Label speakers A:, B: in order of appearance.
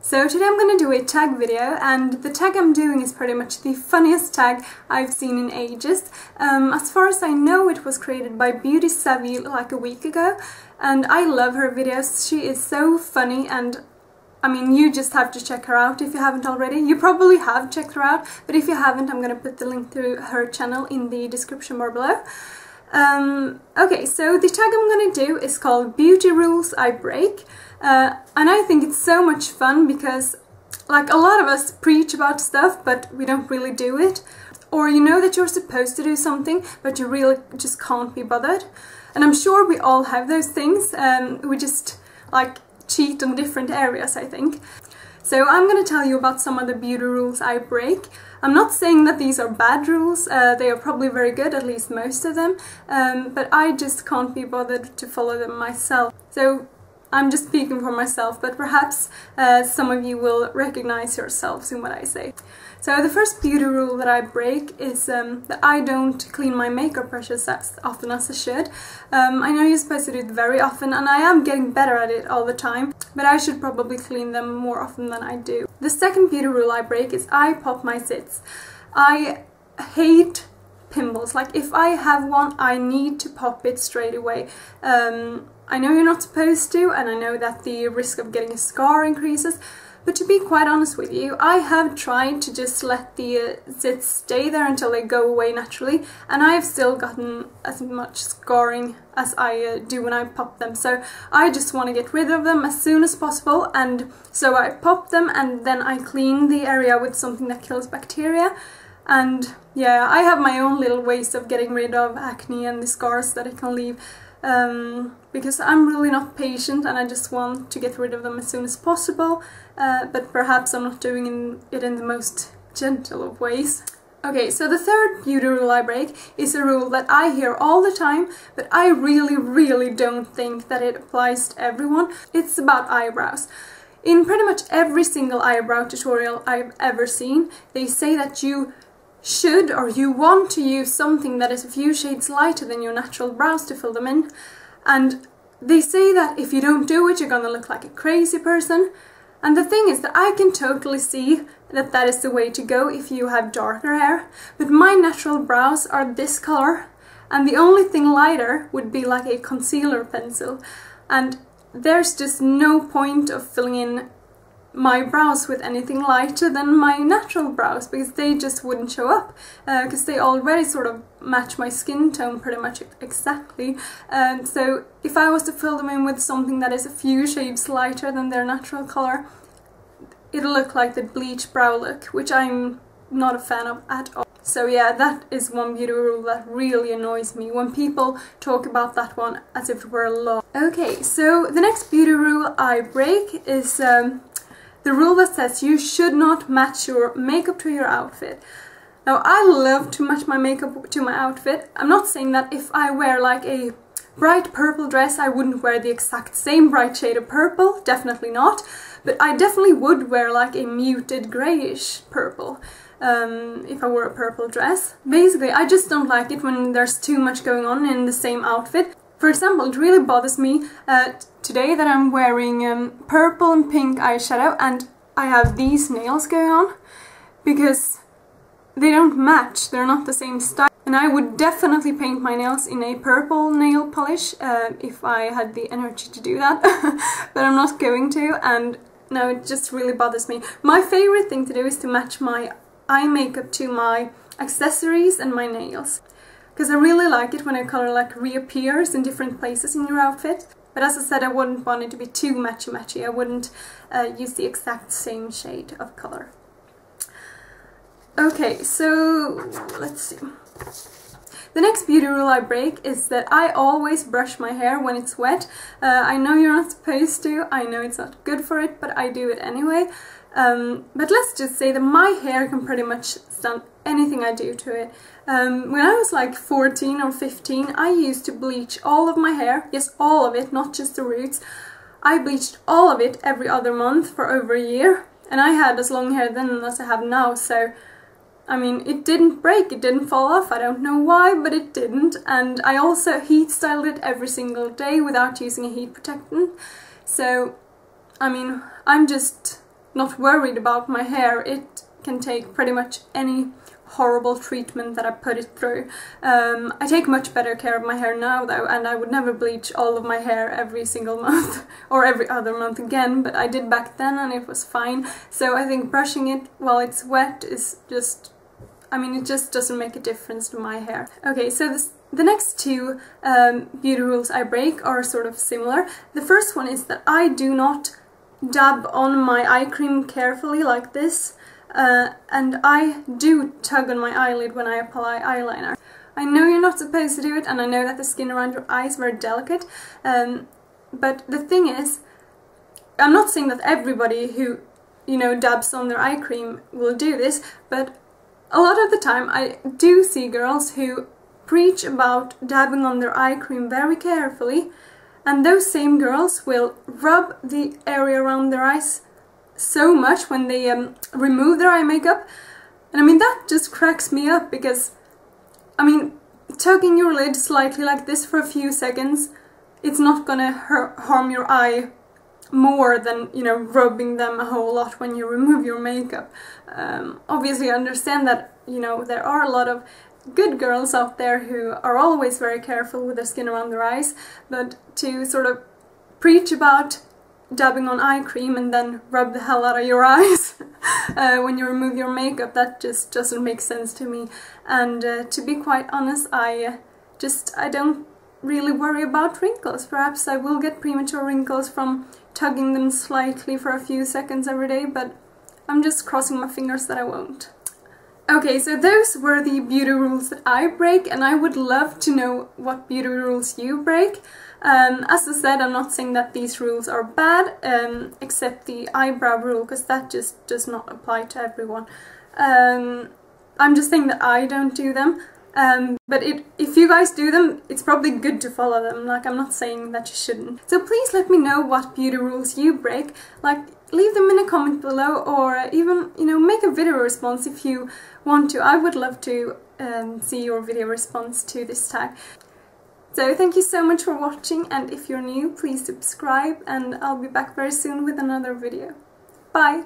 A: So today I'm going to do a tag video, and the tag I'm doing is pretty much the funniest tag I've seen in ages. As far as I know, it was created by Beauty Savvy like a week ago, and I love her videos. She is so funny, and I mean, you just have to check her out if you haven't already. You probably have checked her out, but if you haven't, I'm going to put the link to her channel in the description bar below. Okay, so the tag I'm going to do is called Beauty Rules I Break. And I think it's so much fun because, like, a lot of us preach about stuff but we don't really do it. Or you know that you're supposed to do something but you really just can't be bothered. And I'm sure we all have those things. We just, like, cheat on different areas, I think. So I'm going to tell you about some of the beauty rules I break. I'm not saying that these are bad rules, they are probably very good, at least most of them, but I just can't be bothered to follow them myself. So I'm just speaking for myself, but perhaps some of you will recognize yourselves in what I say. So the first beauty rule that I break is that I don't clean my makeup brushes as often as I should. I know you're supposed to do it very often, and I am getting better at it all the time, but I should probably clean them more often than I do. The second beauty rule I break is I pop my zits. I hate pimples. Like, if I have one, I need to pop it straight away. I know you're not supposed to, and I know that the risk of getting a scar increases, but to be quite honest with you, I have tried to just let the zits stay there until they go away naturally, and I have still gotten as much scarring as I do when I pop them. So I just want to get rid of them as soon as possible, and so I pop them and then I clean the area with something that kills bacteria. And yeah, I have my own little ways of getting rid of acne and the scars that it can leave. Because I'm really not patient and I just want to get rid of them as soon as possible, but perhaps I'm not doing it in the most gentle of ways. Okay, so the third beauty rule I break is a rule that I hear all the time, but I really don't think that it applies to everyone. It's about eyebrows. In pretty much every single eyebrow tutorial I've ever seen, they say that you should or you want to use something that is a few shades lighter than your natural brows to fill them in. And they say that if you don't do it, you're gonna look like a crazy person. And the thing is that I can totally see that that is the way to go if you have darker hair. But my natural brows are this color, and the only thing lighter would be like a concealer pencil. And there's just no point of filling in my brows with anything lighter than my natural brows, because they just wouldn't show up, because they already sort of match my skin tone pretty much exactly. So if I was to fill them in with something that is a few shades lighter than their natural color, it'll look like the bleach brow look, which I'm not a fan of at all. So yeah, that is one beauty rule that really annoys me, when people talk about that one as if it were a law. Okay, so the next beauty rule I break is the rule that says you should not match your makeup to your outfit. Now, I love to match my makeup to my outfit. I'm not saying that if I wear like a bright purple dress, I wouldn't wear the exact same bright shade of purple, definitely not. But I definitely would wear like a muted greyish purple if I wore a purple dress. Basically, I just don't like it when there's too much going on in the same outfit. For example, it really bothers me today that I'm wearing purple and pink eyeshadow and I have these nails going on, because they don't match, they're not the same style. And I would definitely paint my nails in a purple nail polish if I had the energy to do that, but I'm not going to, and no, it just really bothers me. My favorite thing to do is to match my eye makeup to my accessories and my nails, because I really like it when a color like reappears in different places in your outfit. But as I said, I wouldn't want it to be too matchy-matchy. I wouldn't use the exact same shade of color. Okay, so let's see. The next beauty rule I break is that I always brush my hair when it's wet. I know you're not supposed to, I know it's not good for it, but I do it anyway. But let's just say that my hair can pretty much stand anything I do to it. When I was like 14 or 15, I used to bleach all of my hair. Yes, all of it, not just the roots. I bleached all of it every other month for over a year. And I had as long hair then as I have now, so I mean, it didn't break, it didn't fall off. I don't know why, but it didn't. And I also heat styled it every single day without using a heat protectant. So, I mean, I'm just not worried about my hair. It can take pretty much any horrible treatment that I put it through. I take much better care of my hair now though, and I would never bleach all of my hair every single month or every other month again, but I did back then and it was fine. So I think brushing it while it's wet is just, I mean, it just doesn't make a difference to my hair. Okay, so the next two beauty rules I break are sort of similar. The first one is that I do not dab on my eye cream carefully like this. And I do tug on my eyelid when I apply eyeliner. I know you're not supposed to do it, and I know that the skin around your eye is very delicate, but the thing is, I'm not saying that everybody who, you know, dabs on their eye cream will do this, but a lot of the time I do see girls who preach about dabbing on their eye cream very carefully, and those same girls will rub the area around their eyes so much when they remove their eye makeup, and I mean that just cracks me up, because I mean, tugging your lid slightly like this for a few seconds, it's not gonna harm your eye more than, you know, rubbing them a whole lot when you remove your makeup. Obviously I understand that, you know, there are a lot of good girls out there who are always very careful with their skin around their eyes, but to sort of preach about dabbing on eye cream and then rub the hell out of your eyes when you remove your makeup, that just doesn't make sense to me. And to be quite honest, I don't really worry about wrinkles. Perhaps I will get premature wrinkles from tugging them slightly for a few seconds every day, but I'm just crossing my fingers that I won't. Okay, so those were the beauty rules that I break, and I would love to know what beauty rules you break. As I said, I'm not saying that these rules are bad, except the eyebrow rule, because that just does not apply to everyone. I'm just saying that I don't do them, but if you guys do them, it's probably good to follow them. Like, I'm not saying that you shouldn't. So please let me know what beauty rules you break. Like, leave them in a comment below, or even, you know, make a video response if you want to. I would love to see your video response to this tag. So thank you so much for watching, and if you're new, please subscribe, and I'll be back very soon with another video. Bye!